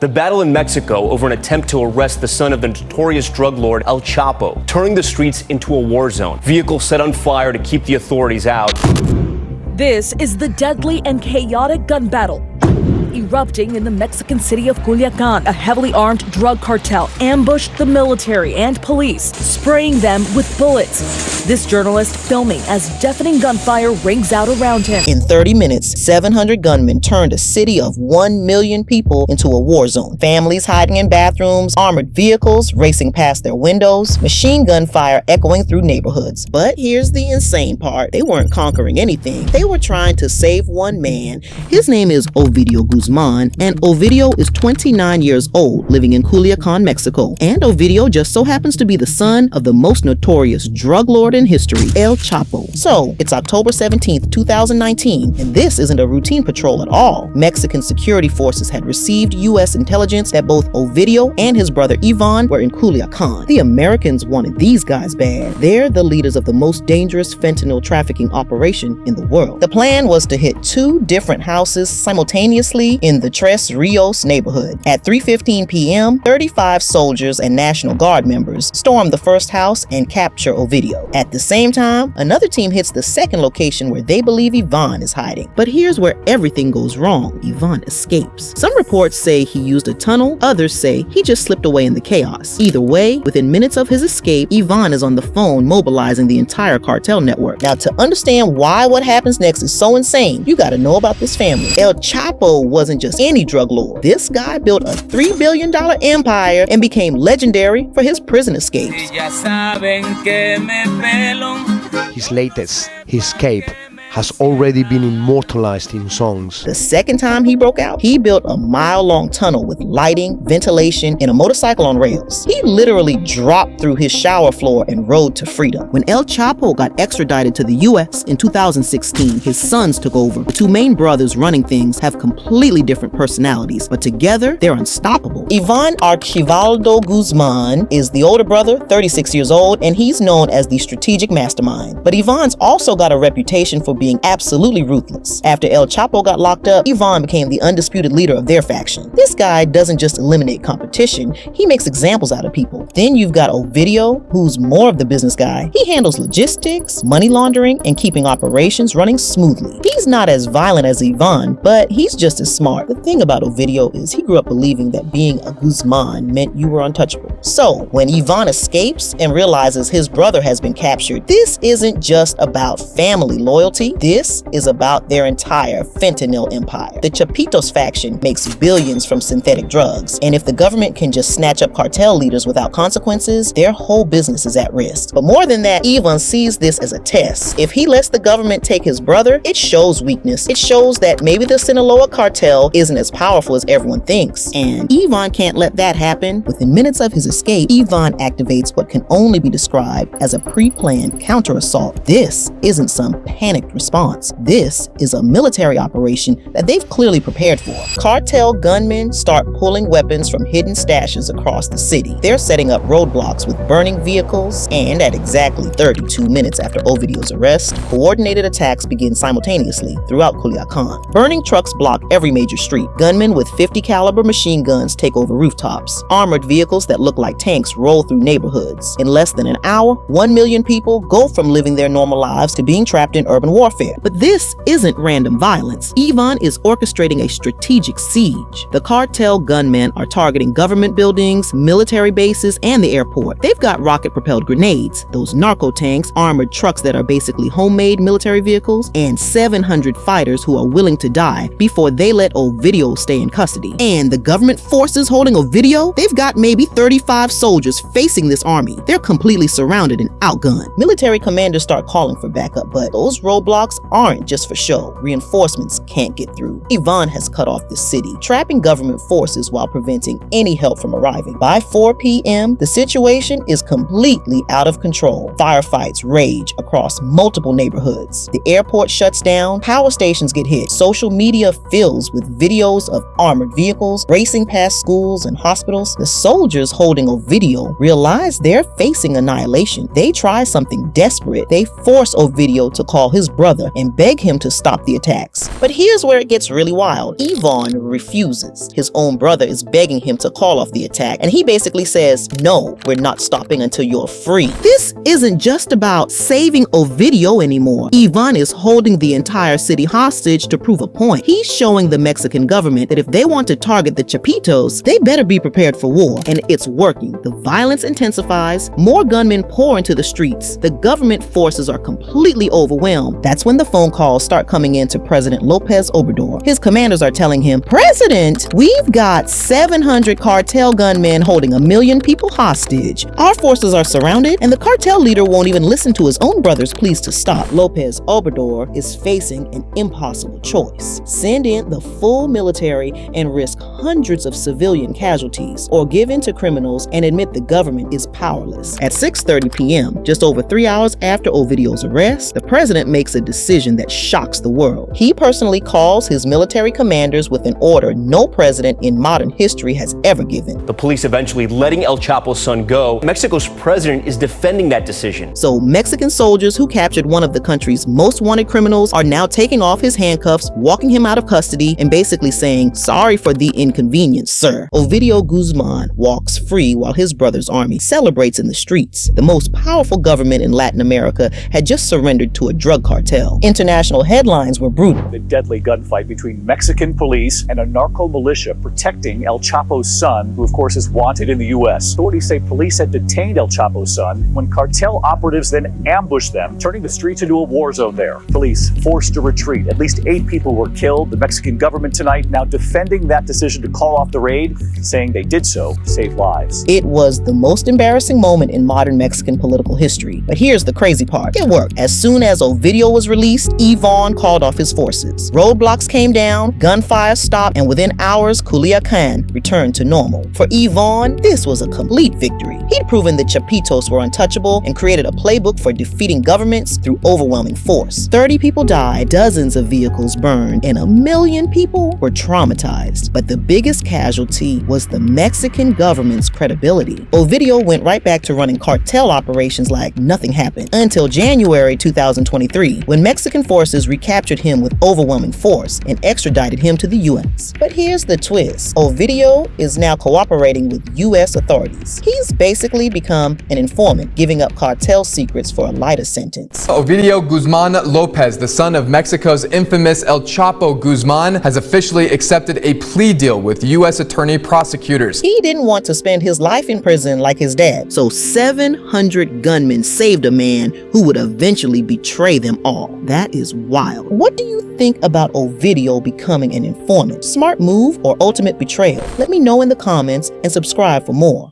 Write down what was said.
The battle in Mexico over an attempt to arrest the son of the notorious drug lord El Chapo, turning the streets into a war zone. Vehicles set on fire to keep the authorities out. This is the deadly and chaotic gun battle erupting in the Mexican city of Culiacán. A heavily armed drug cartel ambushed the military and police, spraying them with bullets. This journalist filming as deafening gunfire rings out around him. In 30 minutes, 700 gunmen turned a city of 1 million people into a war zone. Families hiding in bathrooms, armored vehicles racing past their windows, machine gun fire echoing through neighborhoods. But here's the insane part. They weren't conquering anything. They were trying to save one man. His name is Ovidio Guzmán, and Ovidio is 29 years old, living in Culiacán, Mexico. And Ovidio just so happens to be the son of the most notorious drug lord in history, El Chapo. So, it's October 17th, 2019, and this isn't a routine patrol at all. Mexican security forces had received U.S. intelligence that both Ovidio and his brother Ivan were in Culiacán. The Americans wanted these guys bad. They're the leaders of the most dangerous fentanyl trafficking operation in the world. The plan was to hit 2 different houses simultaneously in the Tres Rios neighborhood. At 3:15 p.m., 35 soldiers and National Guard members stormed the first house and capture Ovidio. At the same time, another team hits the second location where they believe Ivan is hiding. But here's where everything goes wrong. Ivan escapes. Some reports say he used a tunnel, others say he just slipped away in the chaos. Either way, within minutes of his escape, Ivan is on the phone mobilizing the entire cartel network. Now, to understand why what happens next is so insane, you gotta know about this family. El Chapo wasn't just any drug lord. This guy built a $3 billion empire and became legendary for his prison escapes. His latest, his escape, has already been immortalized in songs. The second time he broke out, he built a mile-long tunnel with lighting, ventilation, and a motorcycle on rails. He literally dropped through his shower floor and rode to freedom. When El Chapo got extradited to the U.S. in 2016, his sons took over. The 2 main brothers running things have completely different personalities, but together, they're unstoppable. Ivan Archivaldo Guzman is the older brother, 36 years old, and he's known as the strategic mastermind. But Ivan's also got a reputation for being absolutely ruthless. After El Chapo got locked up, Ivan became the undisputed leader of their faction. This guy doesn't just eliminate competition, he makes examples out of people. Then you've got Ovidio, who's more of the business guy. He handles logistics, money laundering, and keeping operations running smoothly. He's not as violent as Ivan, but he's just as smart. The thing about Ovidio is he grew up believing that being a Guzman meant you were untouchable. So, when Ivan escapes and realizes his brother has been captured, this isn't just about family loyalty. This is about their entire fentanyl empire. The Chapitos faction makes billions from synthetic drugs, and if the government can just snatch up cartel leaders without consequences, their whole business is at risk. But more than that, Ivan sees this as a test. If he lets the government take his brother, it shows weakness. It shows that maybe the Sinaloa Cartel isn't as powerful as everyone thinks, and Ivan can't let that happen. Within minutes of his escape, Ivan activates what can only be described as a pre-planned counter-assault. This isn't some panicked response. This is a military operation that they've clearly prepared for. Cartel gunmen start pulling weapons from hidden stashes across the city. They're setting up roadblocks with burning vehicles, and at exactly 32 minutes after Ovidio's arrest, coordinated attacks begin simultaneously throughout Culiacán. Burning trucks block every major street. Gunmen with 50 caliber machine guns take over rooftops. Armored vehicles that look like tanks roll through neighborhoods. In less than an hour, 1 million people go from living their normal lives to being trapped in urban warfare. But this isn't random violence. Ivan is orchestrating a strategic siege. The cartel gunmen are targeting government buildings, military bases, and the airport. They've got rocket-propelled grenades, those narco tanks, armored trucks that are basically homemade military vehicles, and 700 fighters who are willing to die before they let Ovidio stay in custody. And the government forces holding Ovidio, they've got maybe 35 soldiers facing this army. They're completely surrounded and outgunned. Military commanders start calling for backup, but those roadblocks aren't just for show. Reinforcements can't get through. Ivan has cut off the city, trapping government forces while preventing any help from arriving. By 4 p.m., the situation is completely out of control. Firefights rage across multiple neighborhoods. The airport shuts down, power stations get hit. Social media fills with videos of armored vehicles racing past schools and hospitals. The soldiers holding Ovidio realize they're facing annihilation. They try something desperate. They force Ovidio to call his brother brother and beg him to stop the attacks. But here's where it gets really wild. Ivan refuses. His own brother is begging him to call off the attack, and he basically says, "No, we're not stopping until you're free." This isn't just about saving Ovidio anymore. Ivan is holding the entire city hostage to prove a point. He's showing the Mexican government that if they want to target the Chapitos, they better be prepared for war. And it's working. The violence intensifies, more gunmen pour into the streets. The government forces are completely overwhelmed. That's when the phone calls start coming in to President Lopez Obrador. His commanders are telling him, "President, we've got 700 cartel gunmen holding 1 million people hostage. Our forces are surrounded, and the cartel leader won't even listen to his own brother's pleas to stop." Lopez Obrador is facing an impossible choice. Send in the full military and risk hundreds of civilian casualties, or give in to criminals and admit the government is powerless. At 6:30 p.m., just over 3 hours after Ovidio's arrest, the president makes a decision that shocks the world. He personally calls his military commanders with an order no president in modern history has ever given. The police eventually letting El Chapo's son go. Mexico's president is defending that decision. So Mexican soldiers who captured one of the country's most wanted criminals are now taking off his handcuffs, walking him out of custody, and basically saying, "Sorry for the inconvenience, sir." Ovidio Guzmán walks free while his brother's army celebrates in the streets. The most powerful government in Latin America had just surrendered to a drug cartel. International headlines were brutal. The deadly gunfight between Mexican police and a narco militia protecting El Chapo's son, who of course is wanted in the U.S. Authorities say police had detained El Chapo's son when cartel operatives then ambushed them, turning the streets into a war zone there. Police forced to retreat. At least 8 people were killed. The Mexican government tonight now defending that decision to call off the raid, saying they did so to save lives. It was the most embarrassing moment in modern Mexican political history. But here's the crazy part. It worked. As soon as Ovidio was released, Ivan called off his forces. Roadblocks came down, gunfire stopped, and within hours, Culiacán returned to normal. For Ivan, this was a complete victory. He'd proven the Chapitos were untouchable and created a playbook for defeating governments through overwhelming force. 30 people died, dozens of vehicles burned, and 1 million people were traumatized. But the biggest casualty was the Mexican government's credibility. Ovidio went right back to running cartel operations like nothing happened until January 2023, when Mexican forces recaptured him with overwhelming force and extradited him to the U.S. But here's the twist. Ovidio is now cooperating with U.S. authorities. He's basically become an informant, giving up cartel secrets for a lighter sentence. Ovidio Guzmán Lopez, the son of Mexico's infamous El Chapo Guzman, has officially accepted a plea deal with U.S. attorney prosecutors. He didn't want to spend his life in prison like his dad, so 700 gunmen saved a man who would eventually betray them all. That is wild. What do you think about Ovidio becoming an informant? Smart move or ultimate betrayal? Let me know in the comments and subscribe for more.